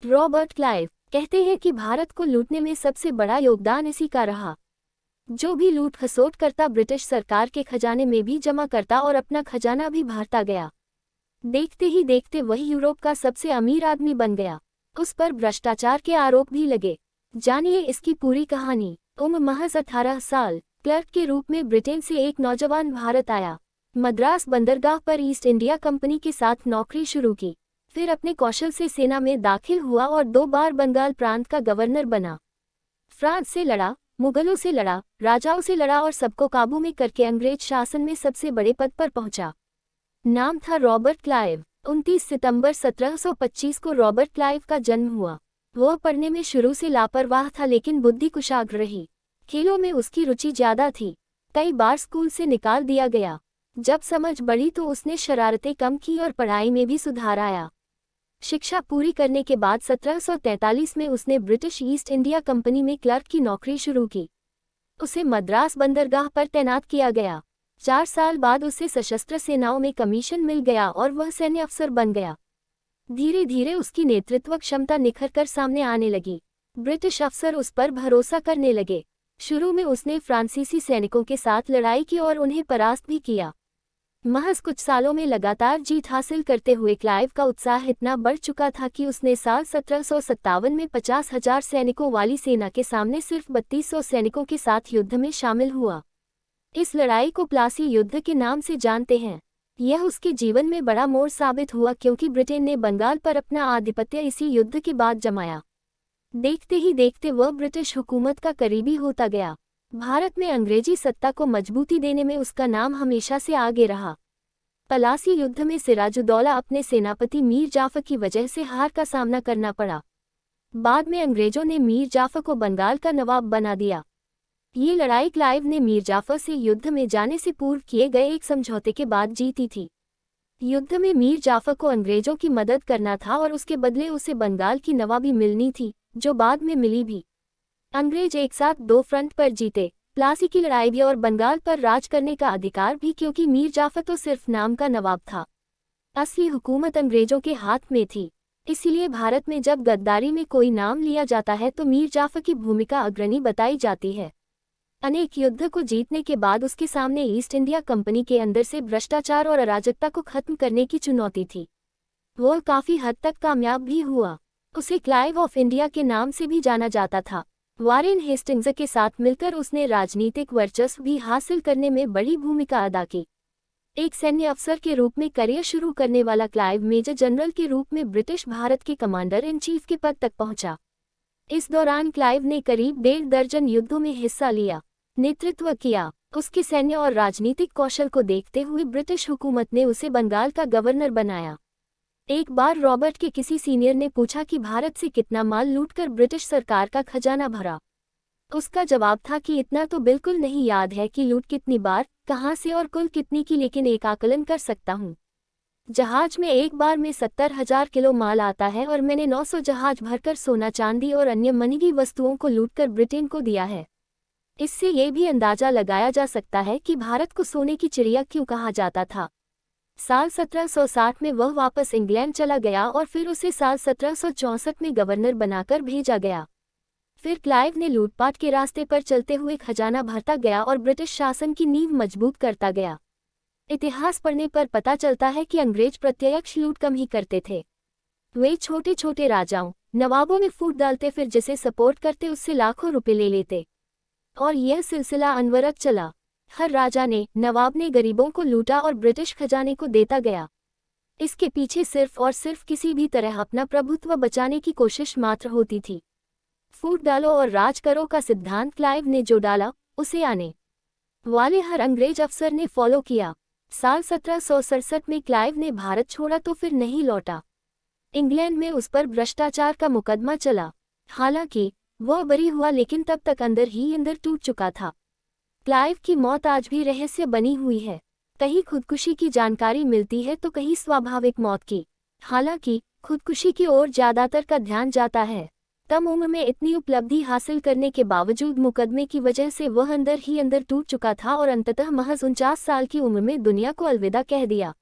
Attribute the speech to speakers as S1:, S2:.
S1: Robert Clive कहते हैं कि भारत को लूटने में सबसे बड़ा योगदान इसी का रहा। जो भी लूट खसोट करता ब्रिटिश सरकार के खजाने में भी जमा करता और अपना खजाना भी भरता गया। देखते ही देखते वही यूरोप का सबसे अमीर आदमी बन गया। उस पर भ्रष्टाचार के आरोप भी लगे। जानिए इसकी पूरी कहानी। उम्र महज 18 साल, क्लर्क के रूप में ब्रिटेन से एक नौजवान भारत आया। मद्रास बंदरगाह पर ईस्ट इंडिया कंपनी के साथ नौकरी शुरू की। फिर अपने कौशल से सेना में दाखिल हुआ और 2 बार बंगाल प्रांत का गवर्नर बना। फ्रांस से लड़ा, मुगलों से लड़ा, राजाओं से लड़ा और सबको काबू में करके अंग्रेज शासन में सबसे बड़े पद पर पहुंचा। नाम था रॉबर्ट क्लाइव। 29 सितंबर 1725 को रॉबर्ट क्लाइव का जन्म हुआ। वह पढ़ने में शुरू से लापरवाह था लेकिन बुद्धि कुशाग्र रही। खेलों में उसकी रुचि ज्यादा थी। कई बार स्कूल से निकाल दिया गया। जब समझ बढ़ी तो उसने शरारतें कम की और पढ़ाई में भी सुधार आया। शिक्षा पूरी करने के बाद 1743 में उसने ब्रिटिश ईस्ट इंडिया कंपनी में क्लर्क की नौकरी शुरू की। उसे मद्रास बंदरगाह पर तैनात किया गया। 4 साल बाद उसे सशस्त्र सेनाओं में कमीशन मिल गया और वह सैन्य अफसर बन गया। धीरे धीरे उसकी नेतृत्व क्षमता निखर कर सामने आने लगी। ब्रिटिश अफसर उस पर भरोसा करने लगे। शुरू में उसने फ्रांसीसी सैनिकों के साथ लड़ाई की और उन्हें परास्त भी किया। महज कुछ सालों में लगातार जीत हासिल करते हुए क्लाइव का उत्साह इतना बढ़ चुका था कि उसने साल 1757 में 50,000 सैनिकों वाली सेना के सामने सिर्फ 3200 सैनिकों के साथ युद्ध में शामिल हुआ। इस लड़ाई को प्लासी युद्ध के नाम से जानते हैं। यह उसके जीवन में बड़ा मोड़ साबित हुआ क्योंकि ब्रिटेन ने बंगाल पर अपना आधिपत्य इसी युद्ध के बाद जमाया। देखते ही देखते वह ब्रिटिश हुकूमत का करीबी होता गया। भारत में अंग्रेजी सत्ता को मजबूती देने में उसका नाम हमेशा से आगे रहा। पलासी युद्ध में सिराजुद्दौला अपने सेनापति मीर जाफर की वजह से हार का सामना करना पड़ा। बाद में अंग्रेजों ने मीर जाफर को बंगाल का नवाब बना दिया। ये लड़ाई क्लाइव ने मीर जाफर से युद्ध में जाने से पूर्व किए गए एक समझौते के बाद जीती थी। युद्ध में मीर जाफर को अंग्रेजों की मदद करना था और उसके बदले उसे बंगाल की नवाबी मिलनी थी, जो बाद में मिली भी। अंग्रेज एक साथ 2 फ्रंट पर जीते, प्लासी की लड़ाई भी और बंगाल पर राज करने का अधिकार भी, क्योंकि मीर जाफर तो सिर्फ नाम का नवाब था। असली हुकूमत अंग्रेजों के हाथ में थी। इसीलिए भारत में जब गद्दारी में कोई नाम लिया जाता है तो मीर जाफर की भूमिका अग्रणी बताई जाती है। अनेक युद्ध को जीतने के बाद उसके सामने ईस्ट इंडिया कंपनी के अंदर से भ्रष्टाचार और अराजकता को खत्म करने की चुनौती थी। वह काफी हद तक कामयाब भी हुआ। उसे क्लाइव ऑफ इंडिया के नाम से भी जाना जाता था। वारेन हेस्टिंग्स के साथ मिलकर उसने राजनीतिक वर्चस्व भी हासिल करने में बड़ी भूमिका अदा की। एक सैन्य अफसर के रूप में करियर शुरू करने वाला क्लाइव मेजर जनरल के रूप में ब्रिटिश भारत के कमांडर इन चीफ के पद तक पहुंचा। इस दौरान क्लाइव ने करीब 1.5 दर्जन युद्धों में हिस्सा लिया, नेतृत्व किया। उसके सैन्य और राजनीतिक कौशल को देखते हुए ब्रिटिश हुकूमत ने उसे बंगाल का गवर्नर बनाया। एक बार रॉबर्ट के किसी सीनियर ने पूछा कि भारत से कितना माल लूटकर ब्रिटिश सरकार का खजाना भरा। उसका जवाब था कि इतना तो बिल्कुल नहीं याद है कि लूट कितनी बार, कहां से और कुल कितनी की, लेकिन एक आकलन कर सकता हूं। जहाज में एक बार में 70,000 किलो माल आता है और मैंने 900 जहाज भरकर सोना चांदी और अन्य महंगी वस्तुओं को लूटकर ब्रिटेन को दिया है। इससे ये भी अंदाजा लगाया जा सकता है कि भारत को सोने की चिड़िया क्यों कहा जाता था। साल 1760 में वह वापस इंग्लैंड चला गया और फिर उसे साल 1764 में गवर्नर बनाकर भेजा गया। फिर क्लाइव ने लूटपाट के रास्ते पर चलते हुए खजाना भरता गया और ब्रिटिश शासन की नींव मजबूत करता गया। इतिहास पढ़ने पर पता चलता है कि अंग्रेज प्रत्यक्ष लूट कम ही करते थे। वे छोटे छोटे राजाओं, नवाबों में फूट डालते, फिर जिसे सपोर्ट करते उससे लाखों रुपए ले लेते। और यह सिलसिला अनवरत चला। हर राजा ने, नवाब ने गरीबों को लूटा और ब्रिटिश खजाने को देता गया। इसके पीछे सिर्फ और सिर्फ किसी भी तरह अपना प्रभुत्व बचाने की कोशिश मात्र होती थी। फूट डालो और राज करो का सिद्धांत क्लाइव ने जो डाला, उसे आने वाले हर अंग्रेज अफसर ने फॉलो किया। साल 1767 में क्लाइव ने भारत छोड़ा तो फिर नहीं लौटा। इंग्लैंड में उस पर भ्रष्टाचार का मुकदमा चला। हालांकि वह बरी हुआ, लेकिन तब तक अंदर ही अंदर टूट चुका था। क्लाइव की मौत आज भी रहस्य बनी हुई है। कहीं खुदकुशी की जानकारी मिलती है तो कहीं स्वाभाविक मौत की। हालांकि खुदकुशी की ओर ज्यादातर का ध्यान जाता है। कम उम्र में इतनी उपलब्धि हासिल करने के बावजूद मुकदमे की वजह से वह अंदर ही अंदर टूट चुका था और अंततः महज 49 साल की उम्र में दुनिया को अलविदा कह दिया।